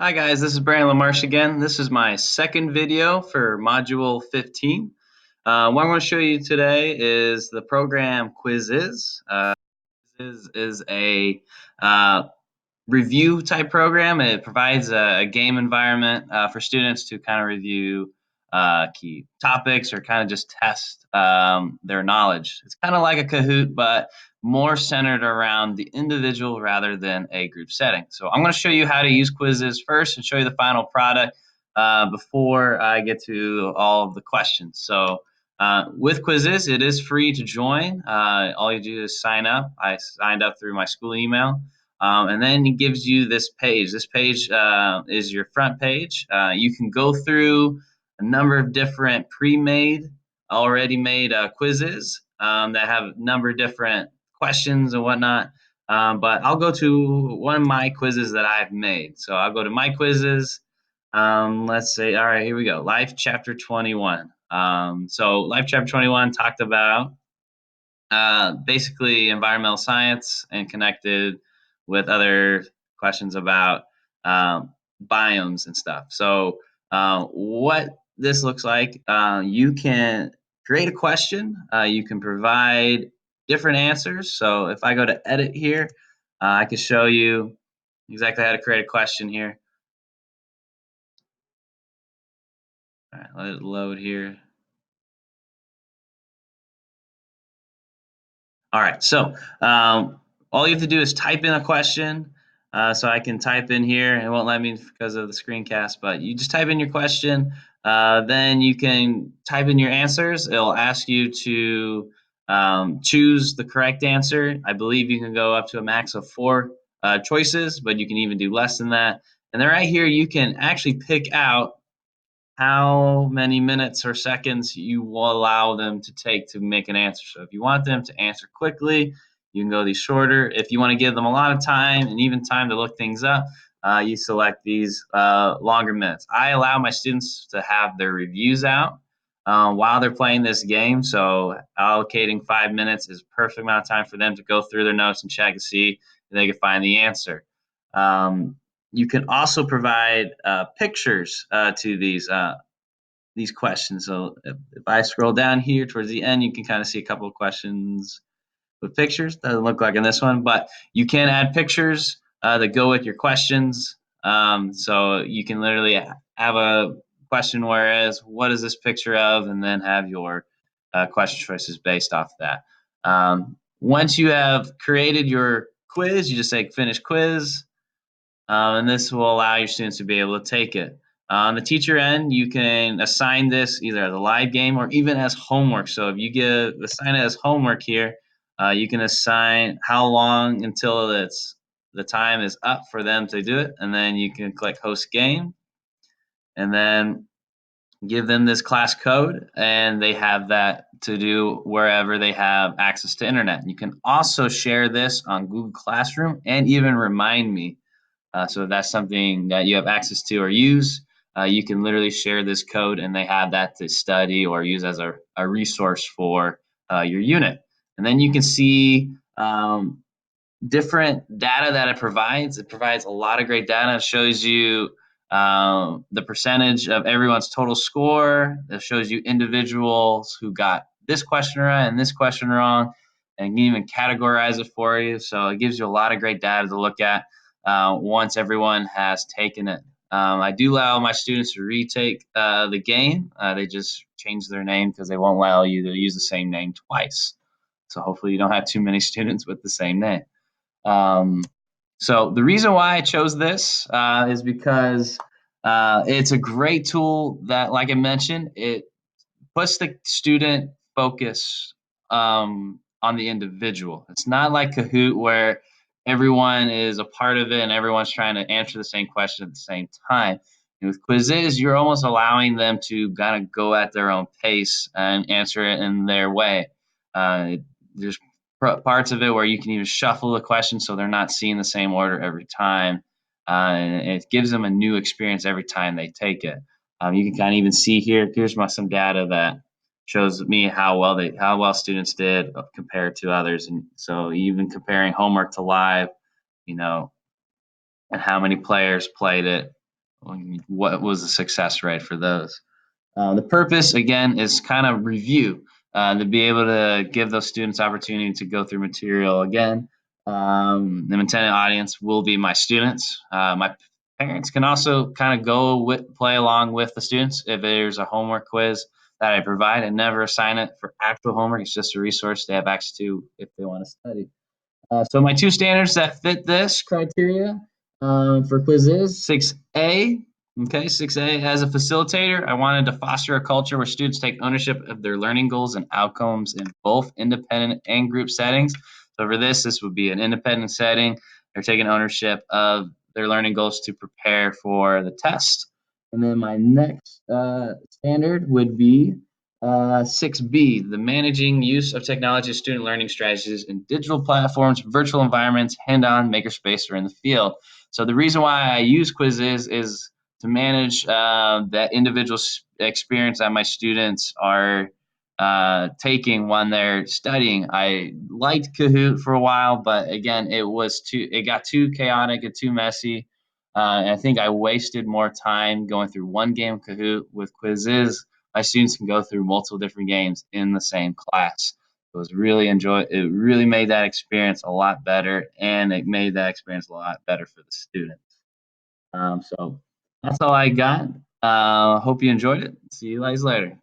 Hi guys, this is Brandon LaMarche again. This is my second video for Module 15. What I'm going to show you today is the program Quizizz. Quizizz is a review type program. It provides a game environment for students to kind of review key topics or kind of just test their knowledge. It's kind of like a Kahoot, but more centered around the individual rather than a group setting. So I'm going to show you how to use Quizizz first and show you the final product before I get to all of the questions. So with Quizizz, it is free to join. All you do is sign up. I signed up through my school email. And then it gives you this page. This page is your front page. You can go through a number of different already made quizzes that have a number of different questions and whatnot. But I'll go to one of my quizzes that I've made. So I'll go to my quizzes. Let's say, all right, here we go. Life Chapter 21. So Life Chapter 21 talked about basically environmental science and connected with other questions about biomes and stuff. So what this looks like, you can create a question. You can provide different answers. So if I go to edit here, I can show you exactly how to create a question here. All right, let it load here. All right, so all you have to do is type in a question. So I can type in here. It won't let me because of the screencast, but you just type in your question. Then you can type in your answers. It'll ask you to choose the correct answer. I believe you can go up to a max of 4 choices, but you can even do less than that. And then right here, you can actually pick out how many minutes or seconds you will allow them to take to make an answer. So if you want them to answer quickly, you can go these shorter. If you want to give them a lot of time and even time to look things up, you select these longer minutes. I allow my students to have their reviews out while they're playing this game. So allocating 5 minutes is a perfect amount of time for them to go through their notes and check and see if they can find the answer. You can also provide pictures to these questions. So if I scroll down here towards the end, you can kind of see a couple of questions with pictures. Doesn't look like in this one, but you can add pictures that go with your questions. So you can literally have a question, whereas what is this picture of, and then have your question choices based off that. Once you have created your quiz, you just say finish quiz. And this will allow your students to be able to take it. On the teacher end, you can assign this either as a live game or even as homework. So if you assign it as homework here, you can assign how long until the time is up for them to do it, and then you can click host game, and then give them this class code, and they have that to do wherever they have access to internet. You can also share this on Google Classroom and even remind me. So if that's something that you have access to or use, you can literally share this code and they have that to study or use as a resource for your unit. And then you can see different data that it provides. It provides a lot of great data. It shows you the percentage of everyone's total score. It shows you individuals who got this question right and this question wrong, and can even categorize it for you. So it gives you a lot of great data to look at once everyone has taken it. I do allow my students to retake the game. They just change their name because they won't allow you to use the same name twice. So hopefully you don't have too many students with the same name. Um, so the reason why I chose this is because it's a great tool that, like I mentioned, it puts the student focus on the individual. It's not like Kahoot where everyone is a part of it and everyone's trying to answer the same question at the same time. And with Quizizz, you're almost allowing them to kind of go at their own pace and answer it in their way. There's parts of it where you can even shuffle the questions so they're not seeing the same order every time. And it gives them a new experience every time they take it. You can kind of even see here. Here's some data that shows me how well students did compared to others, and so even comparing homework to live, you know, and how many players played it. what was the success rate for those. The purpose, again, is kind of review, to be able to give those students opportunity to go through material again. The intended audience will be my students. My parents can also kind of play along with the students if there's a homework quiz that I provide. I never assign it for actual homework. It's just a resource they have access to if they want to study. So my two standards that fit this criteria for Quizizz, 6A. Okay, 6A, as a facilitator, I wanted to foster a culture where students take ownership of their learning goals and outcomes in both independent and group settings. So for this would be an independent setting. They're taking ownership of their learning goals to prepare for the test. And then my next standard would be 6B, the managing use of technology, student learning strategies in digital platforms, virtual environments, hand-on, makerspace, or in the field. So the reason why I use Quizizz is to manage that individual experience that my students are taking when they're studying. I liked Kahoot for a while, but again, it got too chaotic and too messy. And I think I wasted more time going through one game of Kahoot. With Quizizz, my students can go through multiple different games in the same class. It really made that experience a lot better, and it made that experience a lot better for the students. So that's all I got. Hope you enjoyed it. See you guys later.